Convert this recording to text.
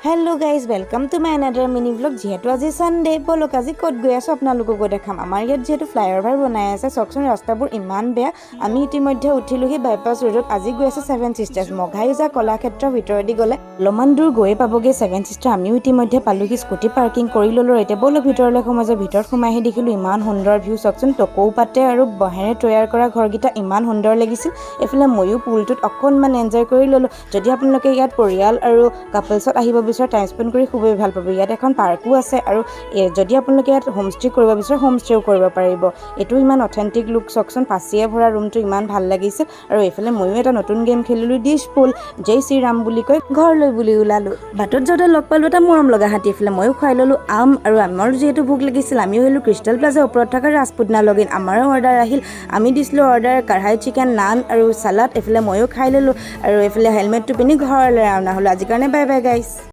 Hello guys welcome to my another mini blog जेहेतु आज Sunday बोलक आज कत गई आसो आपलोको देखाम आमार इयात जेहेतु फ्लाईओभार बनाई आछे चकचोन रास्ताबोर इमान बेया आमी इतिमध्ये उठिलोहि बाईपास रोडत आज गई आछे सेवेन सिस्टार्स मघायुजा कलाक्षेत्र भितरेदी गले अलमान दूर गई पाबगे सेवेन सिस्टार आमिও इतिमध्ये पालोहि स्कुटी पार्किंग करि ललो एते बोलो भितरले सोमाय भितर सोमाइहि देखिलो इमान सुंदर भिउ चकचोन टकौ पाते आरु बहेरे तैयार करा घरगिटा इमान सुंदर लागिसिल एफाले मयु पुलटुत अकनमान एन्जय करि ललो जदि आपलोके इयात परियाल आरु कापल्सत आहिब टाइम स्पेंड कर खूब ভাল পাব ইয়াত এখন পাৰ্কো আছে আৰু যদি আপোনালোকে ইয়াত হোমষ্টে কৰিব বিচাৰে হোমষ্টেও কৰিব পাৰিব এটো ইমান অথেন্টিক লুক চকচন পাচিয়ে ভৰা ৰুমটো ইমান ভাল লাগিছে আৰু এফালে ময়ো এটা নতুন গেম খেলিলো ডিশ পুল জয় শ্ৰী ৰাম বুলি কৈ ঘৰলৈ বুলি ওলালো বাটত যতে লগ পালো এটা মৰম লগা হাতী এফালে ময়ো খাই ললো আম আৰু আমাৰ যেহেতু ভোক লাগিছিল আমিও হলো ক্ৰিষ্টেল প্লাজা ওপৰত থকা ৰাজপুতনা লগিন আমাৰো অৰ্ডাৰ আহিল আমি দিছিলো অৰ্ডাৰ কঢ়াই চিকেন নান আৰু সালাড এফালে ময়ো খাই ললো আৰু এফালে হেলমেটটো পিনি ঘৰলৈ ৰাওনা হলো আজি কাৰণে বাই বাই গাইস।